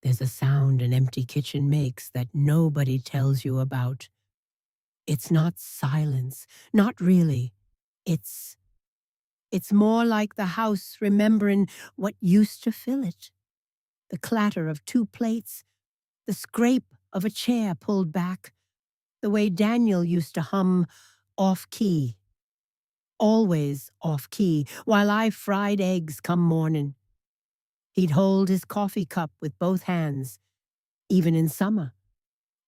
There's a sound an empty kitchen makes that nobody tells you about. It's not silence, not really. It's it's more like the house remembering what used to fill it. The clatter of two plates, the scrape of a chair pulled back, the way Daniel used to hum off-key, always off-key, while I fried eggs come morning. He'd hold his coffee cup with both hands, even in summer,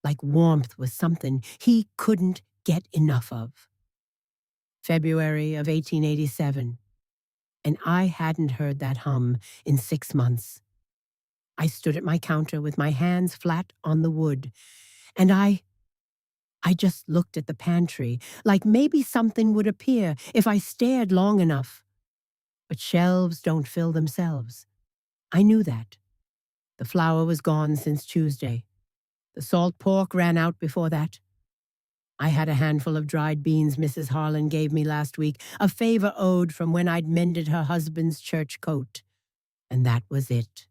like warmth was something he couldn't get enough of. February of 1887, and I hadn't heard that hum in 6 months. I stood at my counter with my hands flat on the wood, and I just looked at the pantry, like maybe something would appear if I stared long enough. But shelves don't fill themselves. I knew that. The flour was gone since Tuesday. The salt pork ran out before that. I had a handful of dried beans Mrs. Harlan gave me last week, a favor owed from when I'd mended her husband's church coat. And that was it.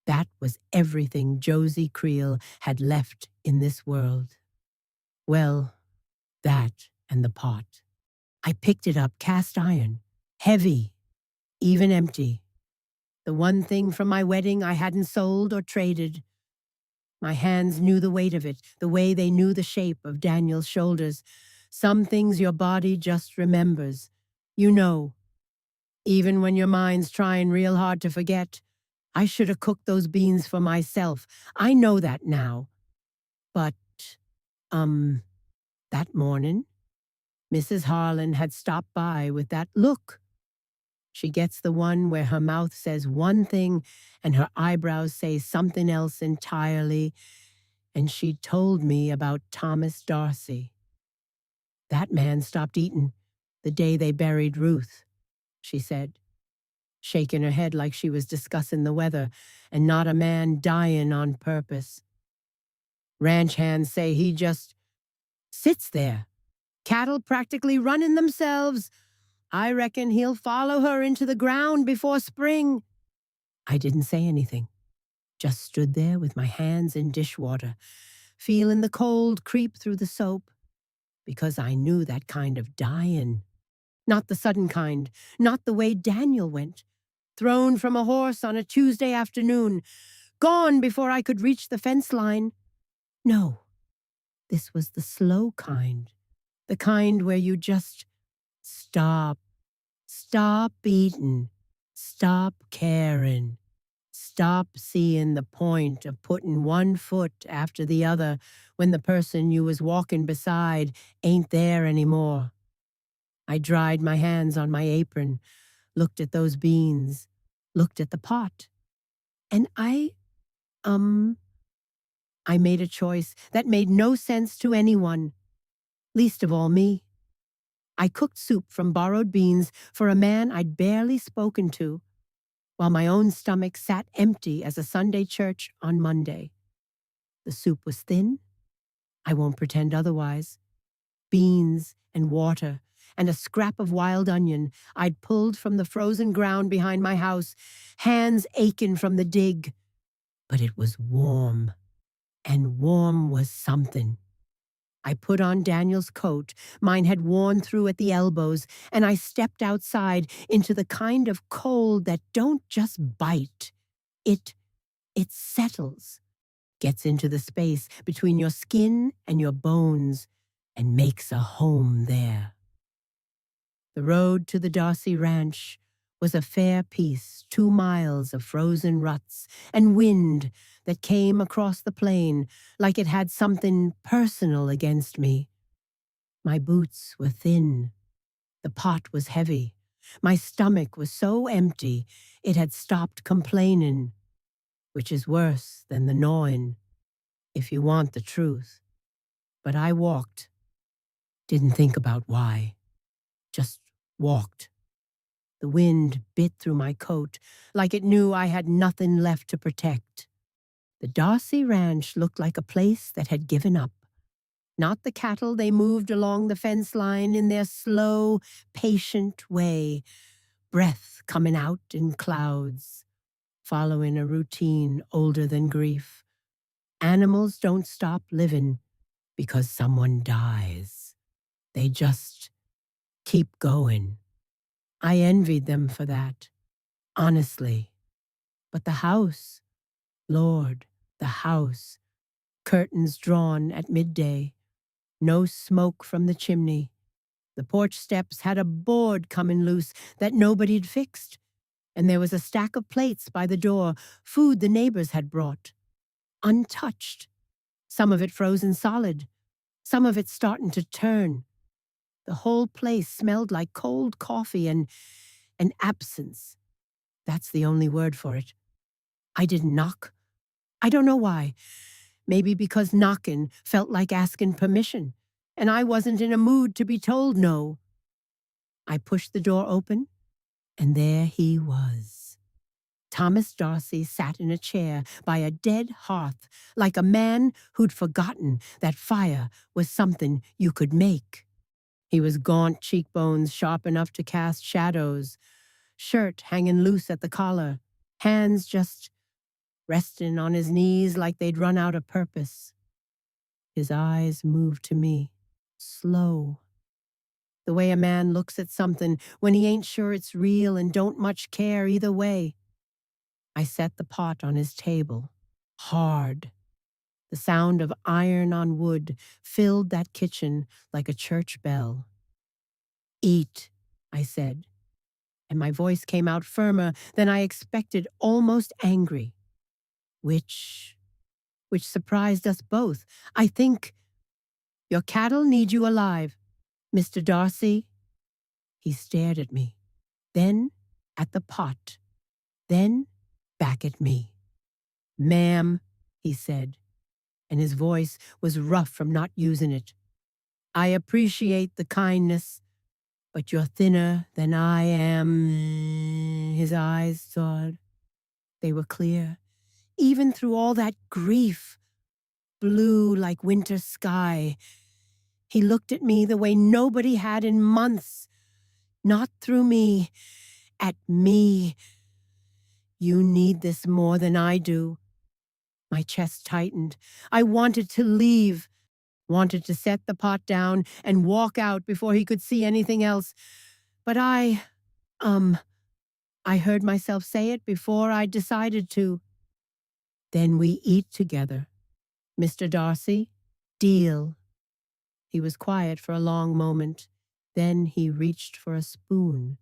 That was everything Josie Creel had left in this world. Well, that and the pot. I picked it up cast iron, heavy, even empty. The one thing from my wedding I hadn't sold or traded. My hands knew the weight of it, the way they knew the shape of Daniel's shoulders. Some things your body just remembers. You know. Even when your mind's trying real hard to forget. I should have cooked those beans for myself. I know that now. But, that morning, Mrs. Harlan had stopped by with that look. She gets the one where her mouth says one thing and her eyebrows say something else entirely, and she told me about Thomas Darcy. That man stopped eating the day they buried Ruth, she said, shaking her head like she was discussing the weather and not a man dying on purpose. Ranch hands say he just sits there, cattle practically running themselves. I reckon he'll follow her into the ground before spring. I didn't say anything, just stood there with my hands in dishwater, feeling the cold creep through the soap, because I knew that kind of dying. Not the sudden kind, not the way Daniel went, thrown from a horse on a Tuesday afternoon, gone before I could reach the fence line. No, this was the slow kind, the kind where you just stop eating, stop caring, stop seeing the point of putting one foot after the other when the person you was walking beside ain't there anymore. I dried my hands on my apron, looked at those beans, looked at the pot, and I made a choice that made no sense to anyone, least of all me. I cooked soup from borrowed beans for a man I'd barely spoken to, while my own stomach sat empty as a Sunday church on Monday. The soup was thin. I won't pretend otherwise. Beans and water and a scrap of wild onion I'd pulled from the frozen ground behind my house, hands aching from the dig. But it was warm, and warm was something. I put on Daniel's coat, mine had worn through at the elbows, and I stepped outside into the kind of cold that don't just bite. It settles, gets into the space between your skin and your bones, and makes a home there. The road to the Darcy Ranch was a fair piece, 2 miles of frozen ruts and wind that came across the plain like it had something personal against me. My boots were thin. The pot was heavy. My stomach was so empty it had stopped complaining, which is worse than the gnawing, if you want the truth. But I walked. Didn't think about why. Just walked. The wind bit through my coat like it knew I had nothing left to protect. The Darcy Ranch looked like a place that had given up. Not the cattle they moved along the fence line in their slow, patient way, breath coming out in clouds, following a routine older than grief. Animals don't stop living because someone dies. They just keep going. I envied them for that, honestly. But the house, Lord, the house, curtains drawn at midday, no smoke from the chimney. The porch steps had a board coming loose that nobody'd fixed, and there was a stack of plates by the door, food the neighbors had brought, untouched. Some of it frozen solid, some of it starting to turn. The whole place smelled like cold coffee and absence. That's the only word for it. I didn't knock. I don't know why. Maybe because knocking felt like asking permission, and I wasn't in a mood to be told no. I pushed the door open, and there he was. Thomas Darcy sat in a chair by a dead hearth, like a man who'd forgotten that fire was something you could make. He was gaunt cheekbones sharp enough to cast shadows, shirt hanging loose at the collar, hands just resting on his knees like they'd run out of purpose. His eyes moved to me, slow. The way a man looks at something when he ain't sure it's real and don't much care either way. I set the pot on his table, hard. The sound of iron on wood filled that kitchen like a church bell. Eat, I said, and my voice came out firmer than I expected, almost angry. Which surprised us both. I think, your cattle need you alive, Mr. Darcy. He stared at me, then at the pot, then back at me. Ma'am, he said, and his voice was rough from not using it. I appreciate the kindness, but you're thinner than I am. His eyes soared. They were clear, even through all that grief, blue like winter sky. He looked at me the way nobody had in months. Not through me, at me. You need this more than I do. My chest tightened. I wanted to leave, wanted to set the pot down and walk out before he could see anything else. But I heard myself say it before I decided to. Then we eat together. Mr. Darcy, deal. He was quiet for a long moment. Then he reached for a spoon.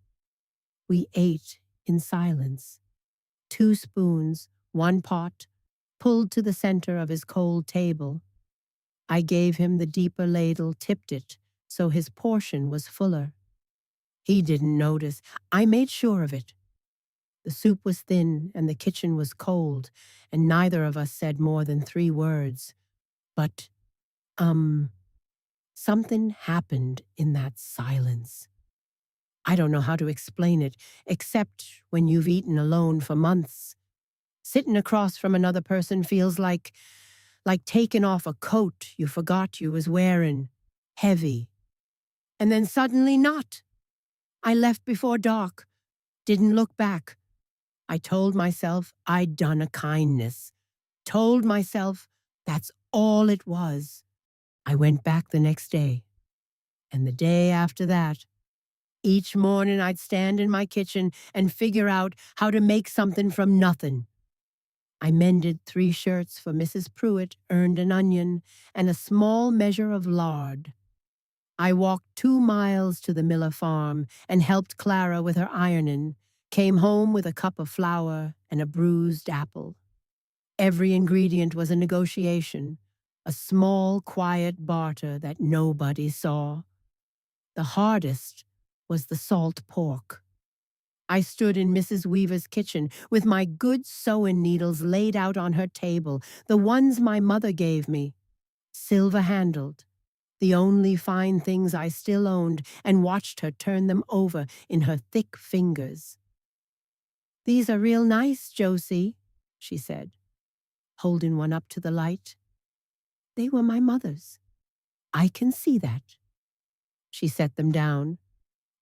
We ate in silence. 2 spoons, 1 pot, pulled to the center of his cold table. I gave him the deeper ladle, tipped it, so his portion was fuller. He didn't notice. I made sure of it. The soup was thin and the kitchen was cold, and neither of us said more than 3 words. But, something happened in that silence. I don't know how to explain it, except when you've eaten alone for months. Sitting across from another person feels like taking off a coat you forgot you was wearing, heavy. And then suddenly not. I left before dark, didn't look back. I told myself I'd done a kindness. Told myself that's all it was. I went back the next day. And the day after that. Each morning I'd stand in my kitchen and figure out how to make something from nothing. I mended 3 shirts for Mrs. Pruitt, earned an onion, and a small measure of lard. I walked 2 miles to the Miller farm and helped Clara with her ironing, came home with a cup of flour and a bruised apple. Every ingredient was a negotiation, a small, quiet barter that nobody saw. The hardest was the salt pork. I stood in Mrs. Weaver's kitchen with my good sewing needles laid out on her table, the ones my mother gave me, silver-handled, the only fine things I still owned, and watched her turn them over in her thick fingers. "These are real nice, Josie," she said, holding one up to the light. "They were my mother's. I can see that." She set them down,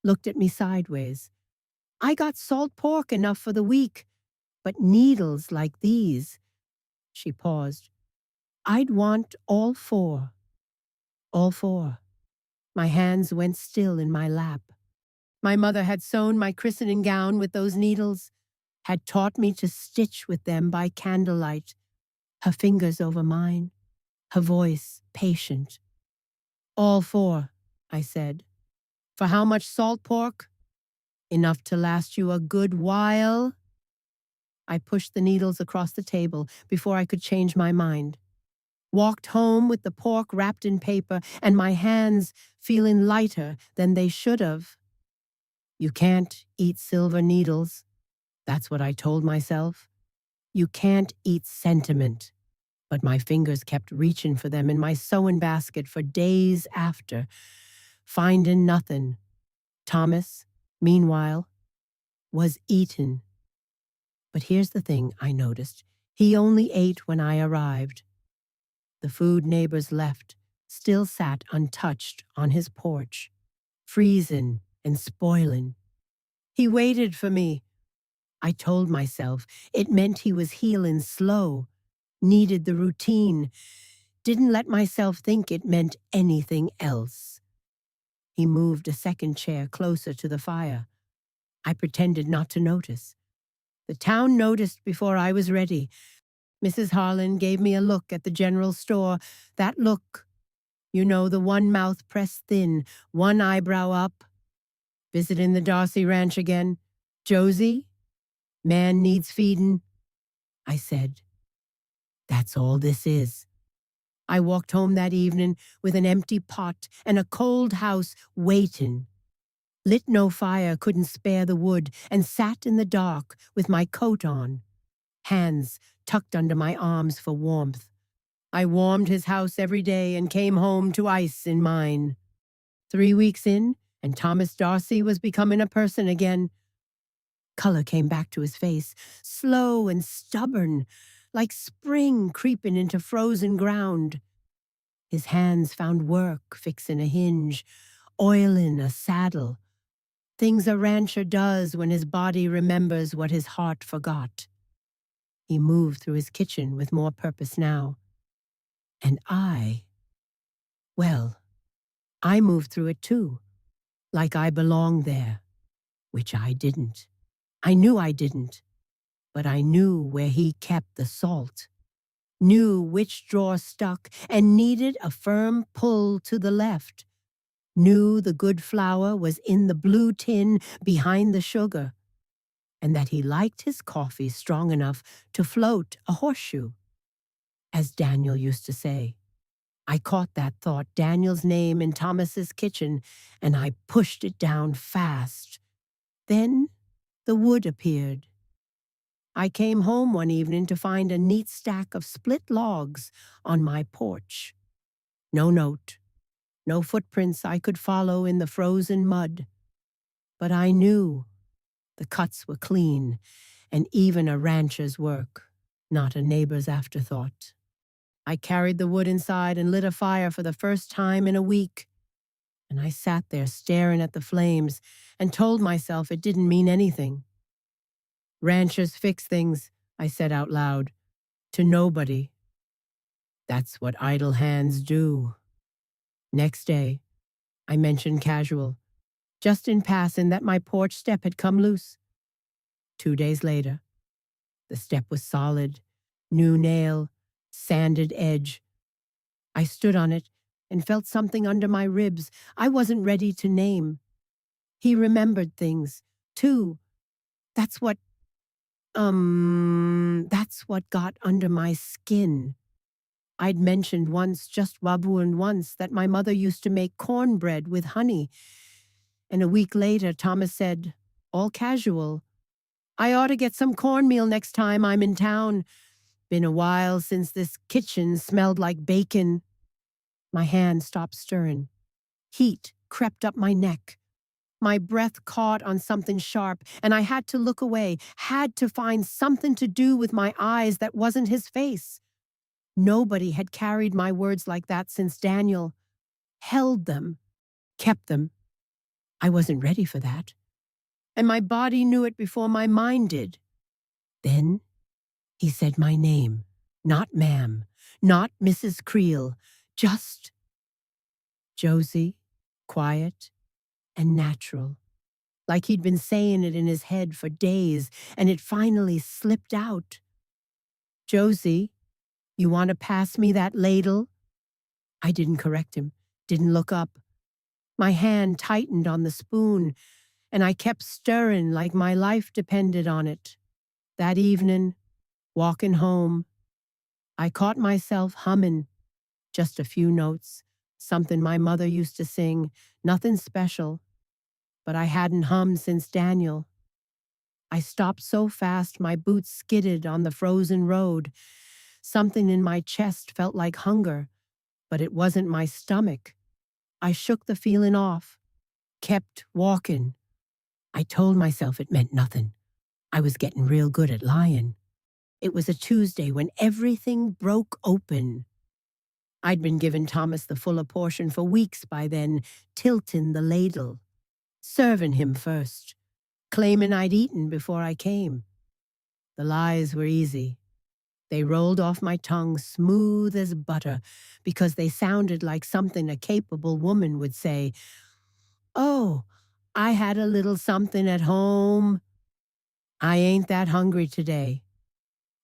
looked at me sideways. "I got salt pork enough for the week, But needles like these, she paused. I'd want all four. All four. My hands went still in my lap. My mother had sewn my christening gown with those needles, had taught me to stitch with them by candlelight, her fingers over mine, her voice patient. All four, I said. For how much salt pork? Enough to last you a good while? I pushed the needles across the table before I could change my mind. Walked home with the pork wrapped in paper and my hands feeling lighter than they should have. You can't eat silver needles. That's what I told myself. You can't eat sentiment. But my fingers kept reaching for them in my sewing basket for days after, finding nothing. Thomas, meanwhile, was eating. But here's the thing I noticed. He only ate when I arrived. The food neighbors left still sat untouched on his porch, freezing and spoiling. He waited for me. I told myself it meant he was healing slow, needed the routine, didn't let myself think it meant anything else. He moved a second chair closer to the fire. I pretended not to notice. The town noticed before I was ready. Mrs. Harlan gave me a look at the general store. That look, you know, the one mouth pressed thin, one eyebrow up. Visiting the Darcy ranch again. Josie? Man needs feeding. I said. That's all this is. I walked home that evening with an empty pot and a cold house waiting. Lit no fire, couldn't spare the wood, and sat in the dark with my coat on, hands tucked under my arms for warmth. I warmed his house every day and came home to ice in mine. 3 weeks in, and Thomas Darcy was becoming a person again. Color came back to his face, slow and stubborn, like spring creeping into frozen ground. His hands found work fixing a hinge, oiling a saddle. Things a rancher does when his body remembers what his heart forgot. He moved through his kitchen with more purpose now. And well, I moved through it too, like I belonged there, which I didn't. I knew I didn't, but I knew where he kept the salt, knew which drawer stuck and needed a firm pull to the left, knew the good flour was in the blue tin behind the sugar, and that he liked his coffee strong enough to float a horseshoe, as Daniel used to say. I caught that thought, Daniel's name in Thomas's kitchen, and I pushed it down fast. Then the wood appeared. I came home one evening to find a neat stack of split logs on my porch. No note, no footprints I could follow in the frozen mud. But I knew the cuts were clean, and even a rancher's work, not a neighbor's afterthought. I carried the wood inside and lit a fire for the first time in a week, and I sat there staring at the flames and told myself it didn't mean anything. Ranchers fix things, I said out loud, to nobody. That's what idle hands do. Next day, I mentioned casual, just in passing, that my porch step had come loose. 2 days later, the step was solid, new nail, sanded edge. I stood on it and felt something under my ribs I wasn't ready to name. He remembered things, too. That's what got under my skin. I'd mentioned once, just wabuin once, that my mother used to make cornbread with honey. And a week later, Thomas said, all casual, I ought to get some cornmeal next time I'm in town. Been a while since this kitchen smelled like bacon. My hand stopped stirring. Heat crept up my neck. My breath caught on something sharp, and I had to look away, had to find something to do with my eyes that wasn't his face. Nobody had carried my words like that since Daniel. Held them, kept them. I wasn't ready for that. And my body knew it before my mind did. Then he said my name. Not ma'am, not Mrs. Creel, just Josie, quiet and natural, like he'd been saying it in his head for days, and it finally slipped out. Josie, you want to pass me that ladle? I didn't correct him, didn't look up. My hand tightened on the spoon, and I kept stirring like my life depended on it. That evening, walking home, I caught myself humming just a few notes, something my mother used to sing, nothing special, but I hadn't hummed since Daniel. I stopped so fast my boots skidded on the frozen road. Something in my chest felt like hunger, but it wasn't my stomach. I shook the feeling off, kept walking. I told myself it meant nothing. I was getting real good at lying. It was a Tuesday when everything broke open. I'd been giving Thomas the fuller portion for weeks by then, tilting the ladle, serving him first, claiming I'd eaten before I came. The lies were easy. They rolled off my tongue smooth as butter because they sounded like something a capable woman would say. Oh, I had a little something at home. I ain't that hungry today.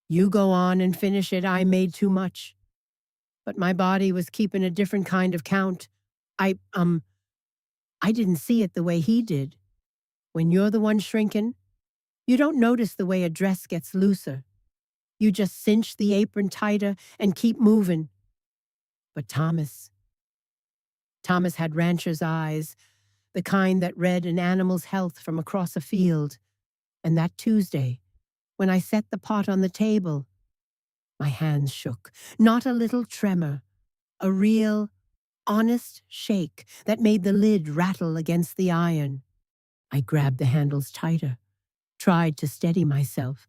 You go on and finish it. I made too much. But my body was keeping a different kind of count. I didn't see it the way he did. When you're the one shrinking, you don't notice the way a dress gets looser. You just cinch the apron tighter and keep moving. But Thomas had rancher's eyes, the kind that read an animal's health from across a field. And that Tuesday, when I set the pot on the table, my hands shook, not a little tremor, a real, honest shake that made the lid rattle against the iron. I grabbed the handles tighter, tried to steady myself,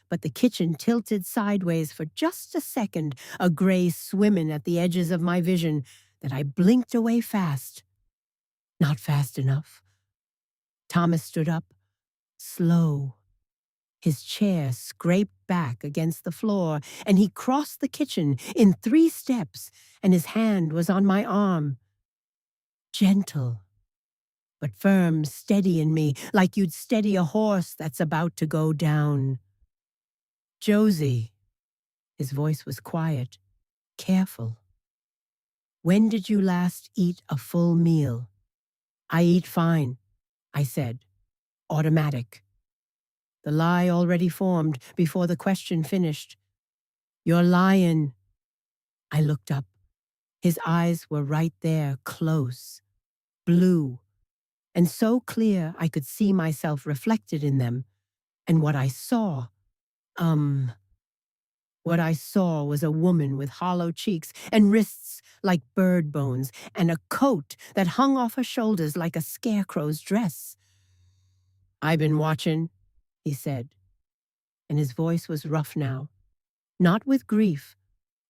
but the kitchen tilted sideways for just a second, a gray swimming at the edges of my vision that I blinked away fast. Not fast enough. Thomas stood up, slow. His chair scraped back against the floor, and he crossed the kitchen in 3 steps, and his hand was on my arm. Gentle, but firm, steadying me, like you'd steady a horse that's about to go down. Josie, his voice was quiet, careful. When did you last eat a full meal? I eat fine, I said, automatic. The lie already formed before the question finished. You're lying. I looked up. His eyes were right there, close, blue, and so clear I could see myself reflected in them. And what I saw was a woman with hollow cheeks and wrists like bird bones and a coat that hung off her shoulders like a scarecrow's dress. I've been watching, he said, and his voice was rough now, not with grief,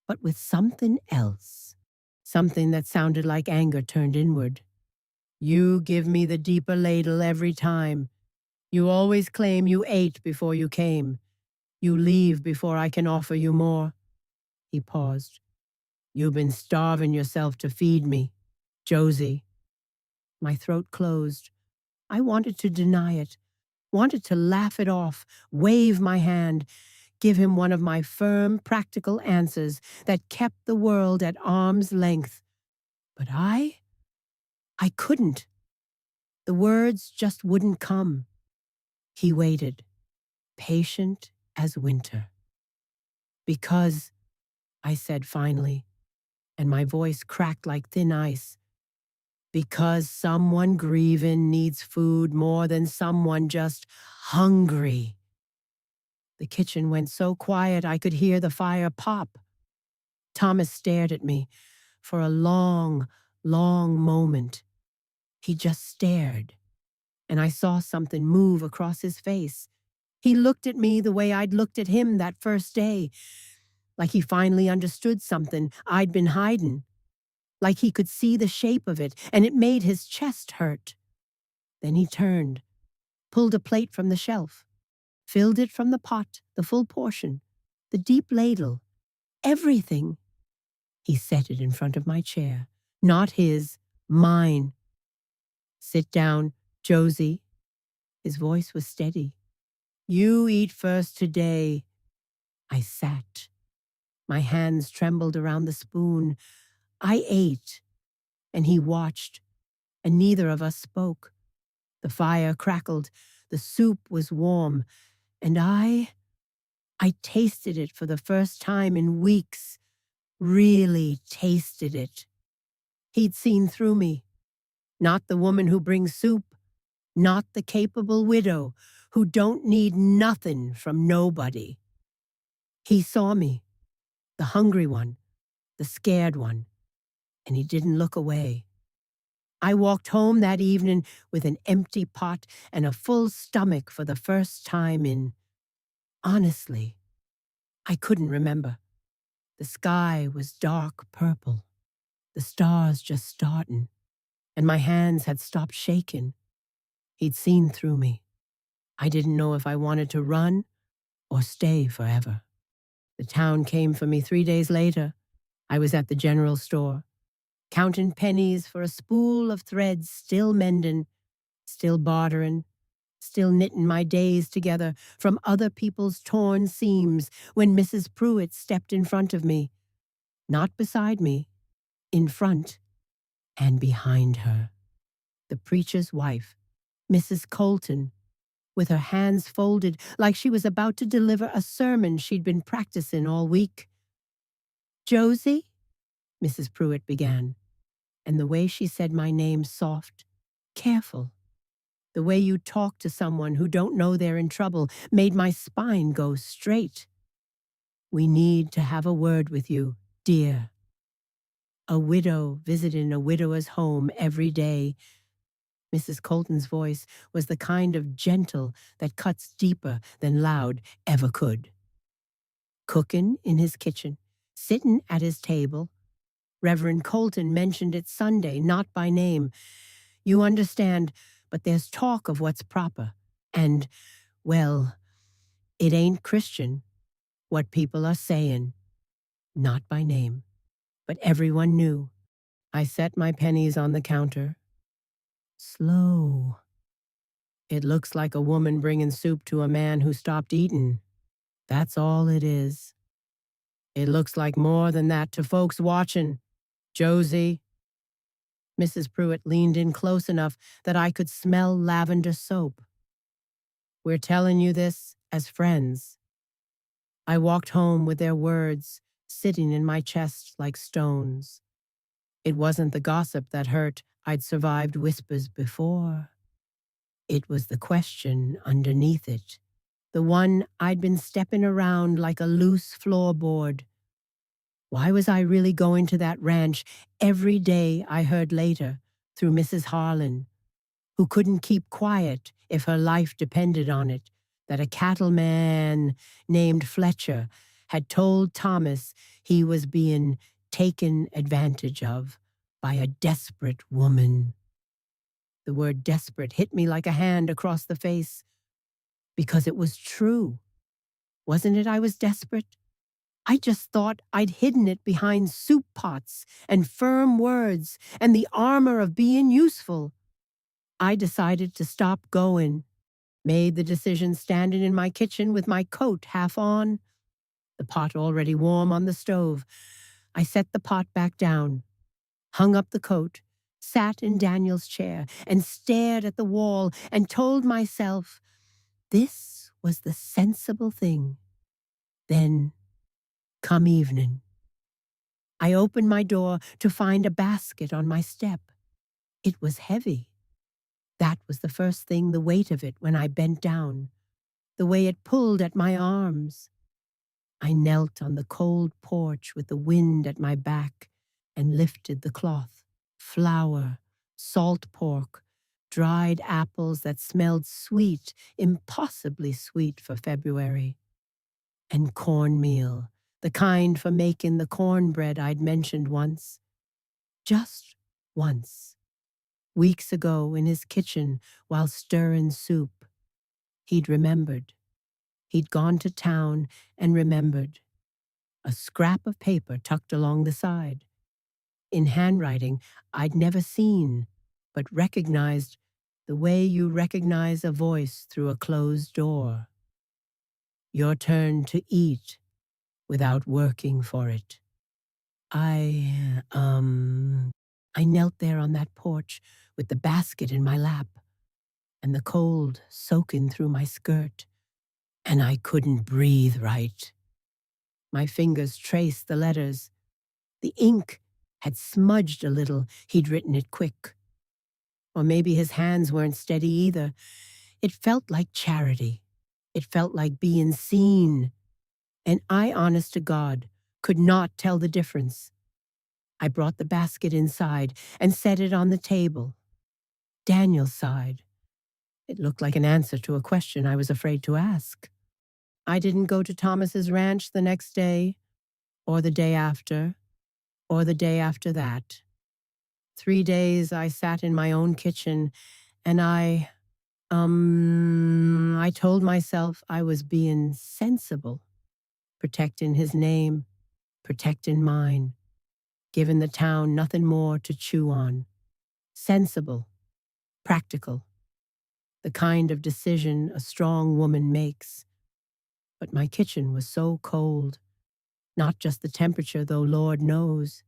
but with something else, something that sounded like anger turned inward. You give me the deeper ladle every time. You always claim you ate before you came. You leave before I can offer you more. He paused. You've been starving yourself to feed me, Josie. My throat closed. I wanted to deny it, wanted to laugh it off, wave my hand, give him one of my firm, practical answers that kept the world at arm's length. But I couldn't. The words just wouldn't come. He waited, patient as winter. Because, I said finally, and my voice cracked like thin ice, because someone grieving needs food more than someone just hungry. The kitchen went so quiet I could hear the fire pop. Thomas stared at me for a long, long moment. He just stared, and I saw something move across his face. He looked at me the way I'd looked at him that first day, like he finally understood something I'd been hiding, like he could see the shape of it, and it made his chest hurt. Then he turned, pulled a plate from the shelf, filled it from the pot, the full portion, the deep ladle, everything. He set it in front of my chair. Not his, mine. Sit down, Josie. His voice was steady. You eat first today. I sat. My hands trembled around the spoon. I ate, and he watched, and neither of us spoke. The fire crackled, the soup was warm, and I tasted it for the first time in weeks, really tasted it. He'd seen through me. Not the woman who brings soup, not the capable widow who don't need nothing from nobody. He saw me, the hungry one, the scared one, and he didn't look away. I walked home that evening with an empty pot and a full stomach for the first time in... Honestly, I couldn't remember. The sky was dark purple, the stars just starting, and my hands had stopped shaking. He'd seen through me. I didn't know if I wanted to run or stay forever. The town came for me 3 days later. I was at the general store, counting pennies for a spool of threads, still mending, still bartering, still knitting my days together from other people's torn seams when Mrs. Pruitt stepped in front of me. Not beside me, in front and behind her. The preacher's wife, Mrs. Colton, with her hands folded like she was about to deliver a sermon she'd been practicing all week. Josie, Mrs. Pruitt began, and the way she said my name soft, careful, the way you talk to someone who don't know they're in trouble made my spine go straight. We need to have a word with you, dear. A widow visiting a widower's home every day. Mrs. Colton's voice was the kind of gentle that cuts deeper than loud ever could. Cooking in his kitchen, sitting at his table. Reverend Colton mentioned it Sunday, not by name. You understand, but there's talk of what's proper. And, well, it ain't Christian, what people are saying. Not by name, but everyone knew. I set my pennies on the counter. Slow. It looks like a woman bringing soup to a man who stopped eating. That's all it is. It looks like more than that to folks watching. Josie. Mrs. Pruitt leaned in close enough that I could smell lavender soap. We're telling you this as friends. I walked home with their words sitting in my chest like stones. It wasn't the gossip that hurt. I'd survived whispers before. It was the question underneath it, the one I'd been stepping around like a loose floorboard. Why was I really going to that ranch every day? I heard later, through Mrs. Harlan, who couldn't keep quiet if her life depended on it, that a cattleman named Fletcher had told Thomas he was being taken advantage of by a desperate woman. The word desperate hit me like a hand across the face, because it was true. Wasn't it I was desperate? I just thought I'd hidden it behind soup pots and firm words and the armor of being useful. I decided to stop going, made the decision standing in my kitchen with my coat half on, the pot already warm on the stove. I set the pot back down, hung up the coat, sat in Daniel's chair and stared at the wall and told myself this was the sensible thing. Then, come evening, I opened my door to find a basket on my step. It was heavy. That was the first thing, the weight of it when I bent down, the way it pulled at my arms. I knelt on the cold porch with the wind at my back and lifted the cloth. Flour, salt pork, dried apples that smelled sweet, impossibly sweet for February, and cornmeal, the kind for making the cornbread I'd mentioned once. Just once. Weeks ago in his kitchen while stirring soup. He'd remembered. He'd gone to town and remembered. A scrap of paper tucked along the side. In handwriting I'd never seen, but recognized the way you recognize a voice through a closed door. Your turn to eat without working for it. I knelt there on that porch with the basket in my lap and the cold soaking through my skirt, and I couldn't breathe right. My fingers traced the letters. The ink had smudged a little. He'd written it quick. Or maybe his hands weren't steady either. It felt like charity. It felt like being seen. And I, honest to God, could not tell the difference. I brought the basket inside and set it on the table. Daniel sighed. It looked like an answer to a question I was afraid to ask. I didn't go to Thomas's ranch the next day, or the day after, or the day after that. 3 days I sat in my own kitchen, and I told myself I was being sensible, protecting his name, protecting mine, giving the town nothing more to chew on. Sensible, practical, the kind of decision a strong woman makes. But my kitchen was so cold, not just the temperature, though Lord knows.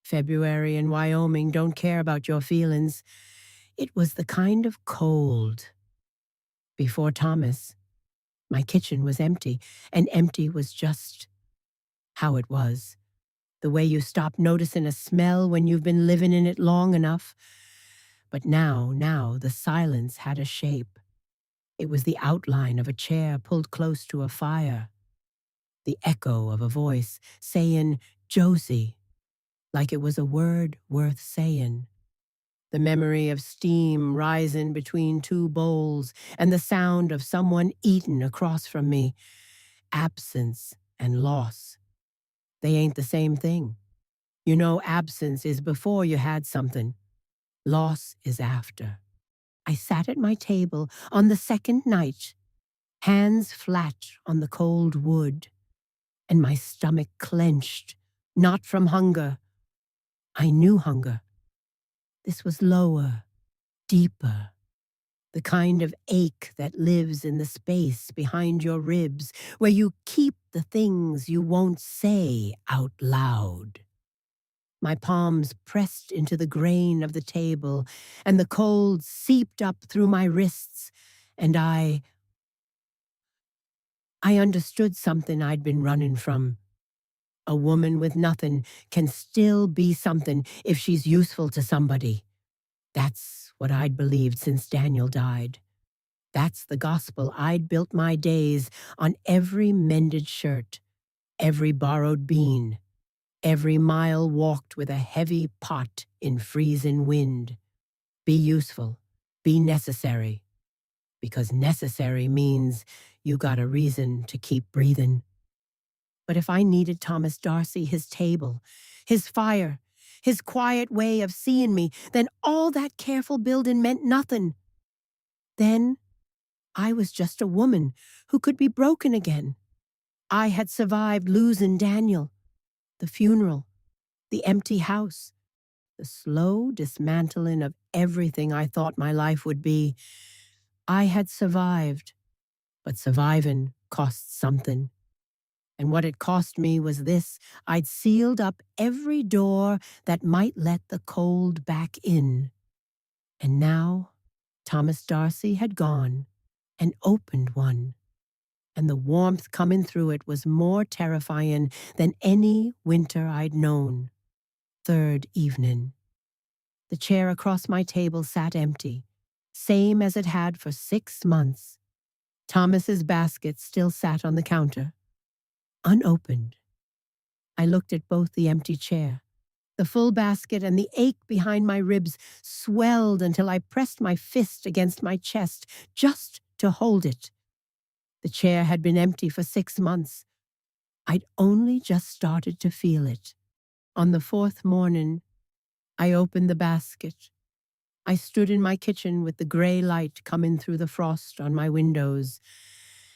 February in Wyoming don't care about your feelings. It was the kind of cold. Before Thomas, my kitchen was empty, and empty was just how it was. The way you stop noticing a smell when you've been living in it long enough. But now, the silence had a shape. It was the outline of a chair pulled close to a fire. The echo of a voice saying, "Josie," like it was a word worth saying. The memory of steam rising between two bowls and the sound of someone eating across from me. Absence and loss. They ain't the same thing. You know, absence is before you had something. Loss is after. I sat at my table on the second night, hands flat on the cold wood, and my stomach clenched, not from hunger. I knew hunger. This was lower, deeper, the kind of ache that lives in the space behind your ribs, where you keep the things you won't say out loud. My palms pressed into the grain of the table, and the cold seeped up through my wrists, and I understood something I'd been running from. A woman with nothing can still be something if she's useful to somebody. That's what I'd believed since Daniel died. That's the gospel I'd built my days on. Every mended shirt, every borrowed bean, every mile walked with a heavy pot in freezing wind. Be useful, be necessary, because necessary means you got a reason to keep breathing. But if I needed Thomas Darcy, his table, his fire, his quiet way of seeing me, then all that careful building meant nothing. Then I was just a woman who could be broken again. I had survived losing Daniel, the funeral, the empty house, the slow dismantling of everything I thought my life would be. I had survived, but surviving cost something. And what it cost me was this: I'd sealed up every door that might let the cold back in. And now Thomas Darcy had gone and opened one. And the warmth coming through it was more terrifying than any winter I'd known. Third evening. The chair across my table sat empty, same as it had for 6 months. Thomas's basket still sat on the counter, unopened. I looked at both the empty chair. The full basket and the ache behind my ribs swelled until I pressed my fist against my chest just to hold it. The chair had been empty for 6 months. I'd only just started to feel it. On the 4th morning, I opened the basket. I stood in my kitchen with the gray light coming through the frost on my windows,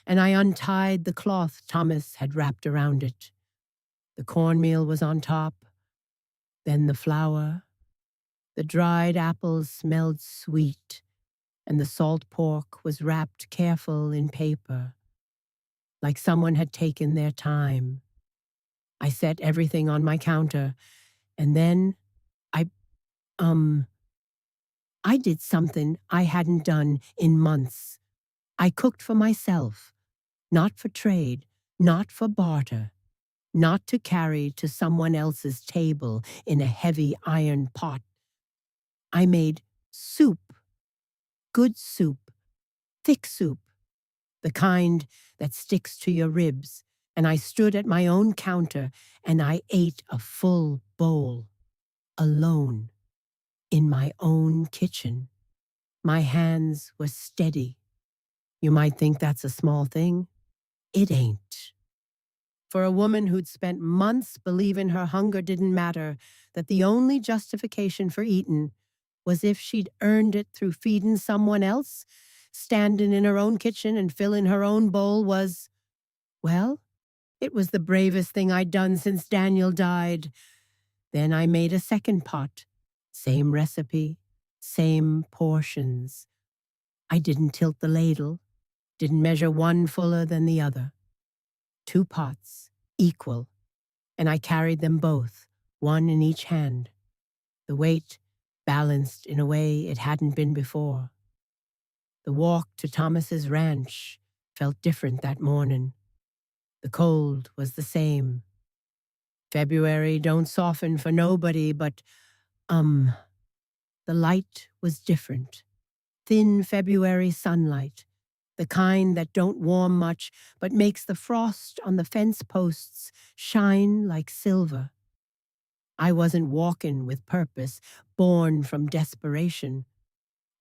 and I untied the cloth Thomas had wrapped around it. The cornmeal was on top, then the flour. The dried apples smelled sweet, and the salt pork was wrapped careful in paper, like someone had taken their time. I set everything on my counter, and then I, um, I did something I hadn't done in months. I cooked for myself, not for trade, not for barter, not to carry to someone else's table in a heavy iron pot. I made soup, good soup, thick soup, the kind that sticks to your ribs, and I stood at my own counter and I ate a full bowl, alone, in my own kitchen. My hands were steady. You might think that's a small thing. It ain't. For a woman who'd spent months believing her hunger didn't matter, that the only justification for eating was if she'd earned it through feeding someone else, standing in her own kitchen and filling her own bowl was, well, it was the bravest thing I'd done since Daniel died. Then I made a second pot. Same recipe, same portions. I didn't tilt the ladle, didn't measure one fuller than the other. 2 pots, equal, and I carried them both, one in each hand. The weight balanced in a way it hadn't been before. The walk to Thomas's ranch felt different that morning. The cold was the same. February don't soften for nobody, but, the light was different. Thin February sunlight, the kind that don't warm much but makes the frost on the fence posts shine like silver. I wasn't walking with purpose, born from desperation.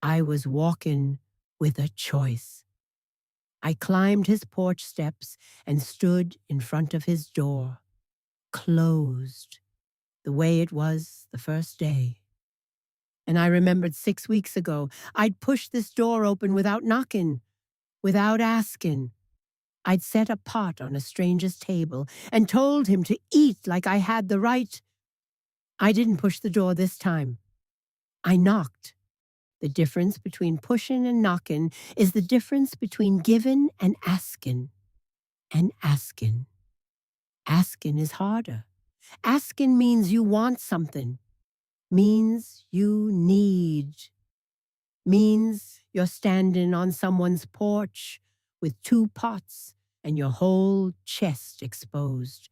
I was walking with a choice. I climbed his porch steps and stood in front of his door, closed, the way it was the first day. And I remembered 6 weeks ago, I'd pushed this door open without knocking, without asking. I'd set a pot on a stranger's table and told him to eat like I had the right. I didn't push the door this time. I knocked. The difference between pushing and knocking is the difference between giving and asking. And asking. Asking is harder. Asking means you want something. Means you need. Means you're standing on someone's porch with 2 pots and your whole chest exposed,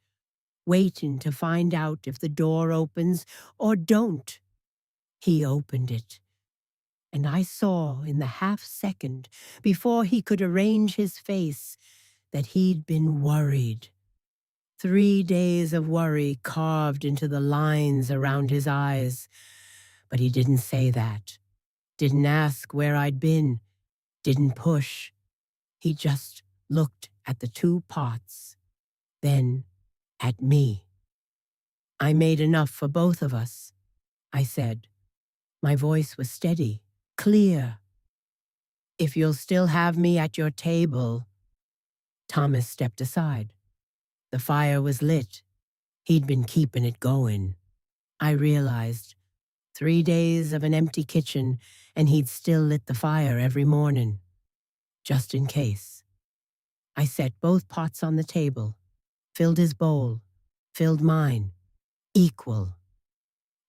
waiting to find out if the door opens or don't. He opened it, and I saw in the half-second, before he could arrange his face, that he'd been worried. 3 days of worry carved into the lines around his eyes. But he didn't say that. Didn't ask where I'd been. Didn't push. He just looked at the 2 pots. Then at me. I made enough for both of us, I said. My voice was steady, clear. If you'll still have me at your table. Thomas stepped aside. The fire was lit. He'd been keeping it going. I realized 3 days of an empty kitchen, and he'd still lit the fire every morning. Just in case. I set both pots on the table, filled his bowl, filled mine, equal.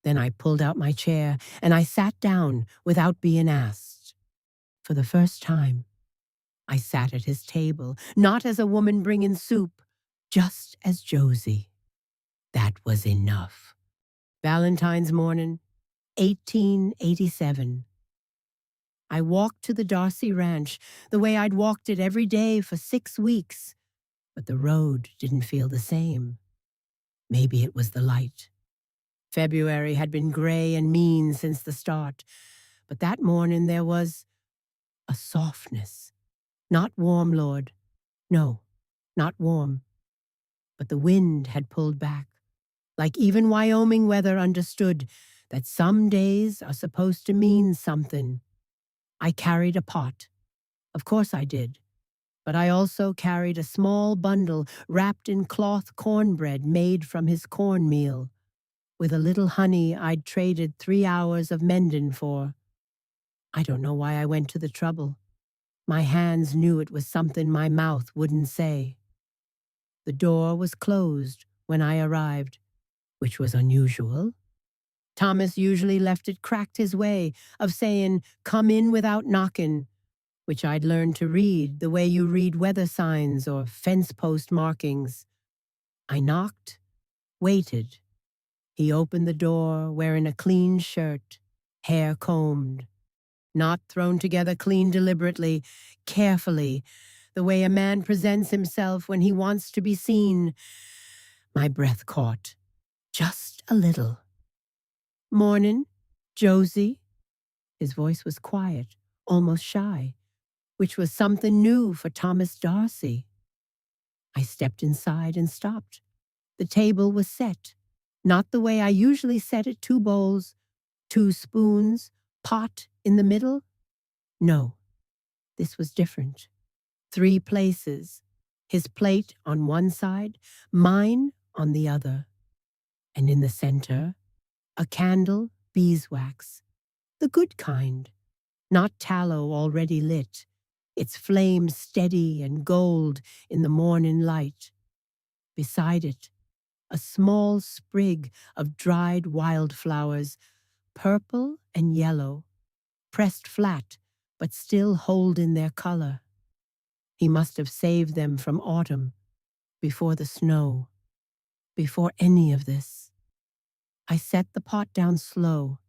Then I pulled out my chair, and I sat down without being asked. For the first time, I sat at his table, not as a woman bringing soup, just as Josie. That was enough. Valentine's morning, 1887. I walked to the Darcy ranch the way I'd walked it every day for 6 weeks, but the road didn't feel the same. Maybe it was the light. February had been gray and mean since the start, but that morning there was a softness. Not warm, Lord. No, not warm. But the wind had pulled back, like even Wyoming weather understood that some days are supposed to mean something. I carried a pot. Of course I did. but I also carried a small bundle wrapped in cloth cornbread made from his cornmeal, with a little honey I'd traded 3 hours of mendin for. I don't know why I went to the trouble. My hands knew it was something my mouth wouldn't say. The door was closed when I arrived, which was unusual. Thomas usually left it cracked his way of saying, "Come in without knocking," which I'd learned to read the way you read weather signs or fence post markings. I knocked, waited. He opened the door wearing a clean shirt, hair combed, not thrown together clean deliberately, carefully, the way a man presents himself when he wants to be seen. My breath caught, just a little. "Morning, Josie." His voice was quiet, almost shy, which was something new for Thomas Darcy. I stepped inside and stopped. The table was set, not the way I usually set it, 2 bowls, 2 spoons, pot in the middle. No, this was different. 3 places, his plate on one side, mine on the other. And in the center, a candle, beeswax, the good kind, not tallow already lit, its flame steady and gold in the morning light. Beside it, a small sprig of dried wildflowers, purple and yellow, pressed flat but still holding their color. He must have saved them from autumn, before the snow, before any of this. I set the pot down slow,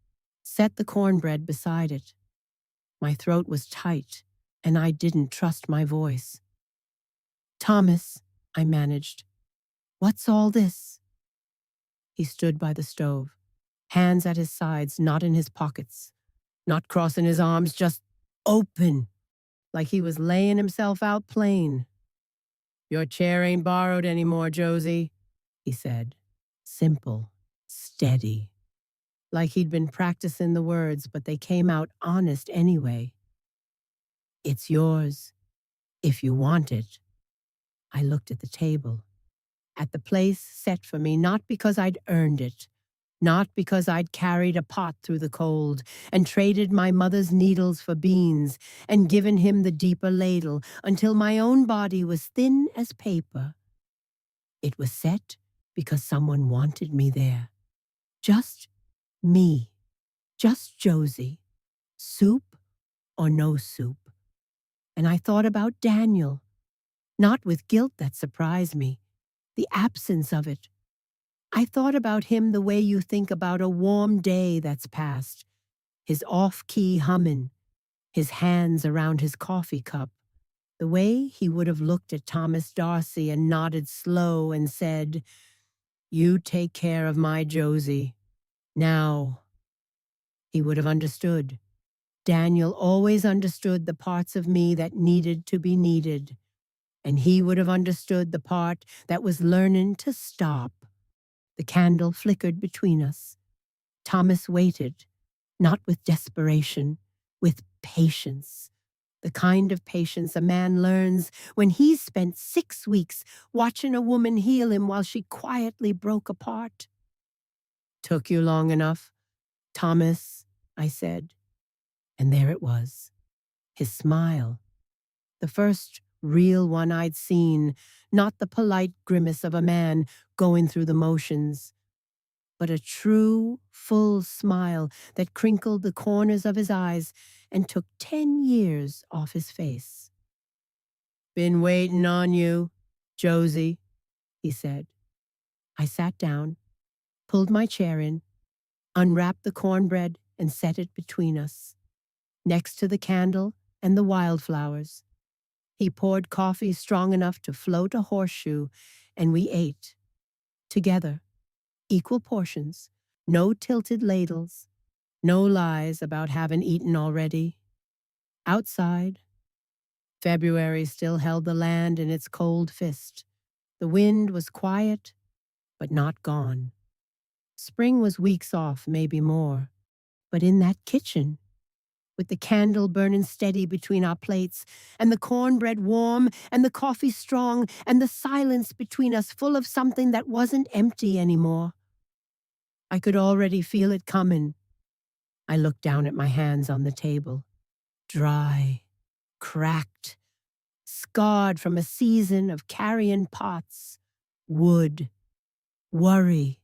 set the cornbread beside it. My throat was tight, and I didn't trust my voice. "Thomas," I managed, "what's all this?" He stood by the stove, hands at his sides, not in his pockets, not crossing his arms, just open, like he was laying himself out plain. "Your chair ain't borrowed anymore, Josie," he said. Simple, steady, like he'd been practicing the words, but they came out honest anyway. "It's yours, if you want it." I looked at the table, at the place set for me, not because I'd earned it, not because I'd carried a pot through the cold and traded my mother's needles for beans and given him the deeper ladle until my own body was thin as paper. It was set because someone wanted me there. Just me. Just Josie. Soup or no soup. And I thought about Daniel, not with guilt that surprised me, the absence of it. I thought about him the way you think about a warm day that's passed, his off-key humming, his hands around his coffee cup, the way he would have looked at Thomas Darcy and nodded slow and said, "You take care of my Josie. Now." He would have understood. Daniel always understood the parts of me that needed to be needed, and he would have understood the part that was learning to stop. The candle flickered between us. Thomas waited, not with desperation, with patience. The kind of patience a man learns when he's spent 6 weeks watching a woman heal him while she quietly broke apart. "Took you long enough, Thomas," I said. And there it was, his smile. The first real one I'd seen, not the polite grimace of a man going through the motions, but a true, full smile that crinkled the corners of his eyes and took 10 years off his face. "Been waiting on you, Josie," he said. I sat down, pulled my chair in, unwrapped the cornbread and set it between us, next to the candle and the wildflowers. He poured coffee strong enough to float a horseshoe, and we ate. Together, equal portions, no tilted ladles, no lies about having eaten already. Outside, February still held the land in its cold fist. The wind was quiet, but not gone. Spring was weeks off, maybe more. But in that kitchen, with the candle burning steady between our plates, and the cornbread warm, and the coffee strong, and the silence between us full of something that wasn't empty anymore. I could already feel it coming. I looked down at my hands on the table. Dry, cracked, scarred from a season of carrying pots, wood, worry,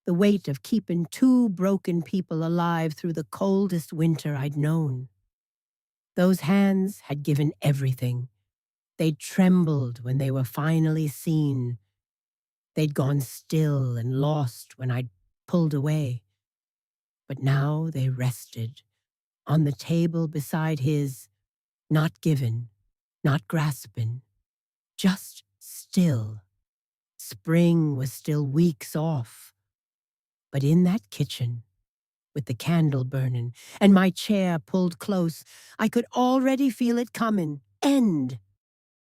the weight of keeping two broken people alive through the coldest winter I'd known. Those hands had given everything. They'd trembled when they were finally seen. They'd gone still and lost when I'd pulled away. But now they rested, on the table beside his, not given, not grasping, just still. Spring was still weeks off. But in that kitchen, with the candle burning and my chair pulled close, I could already feel it coming. End.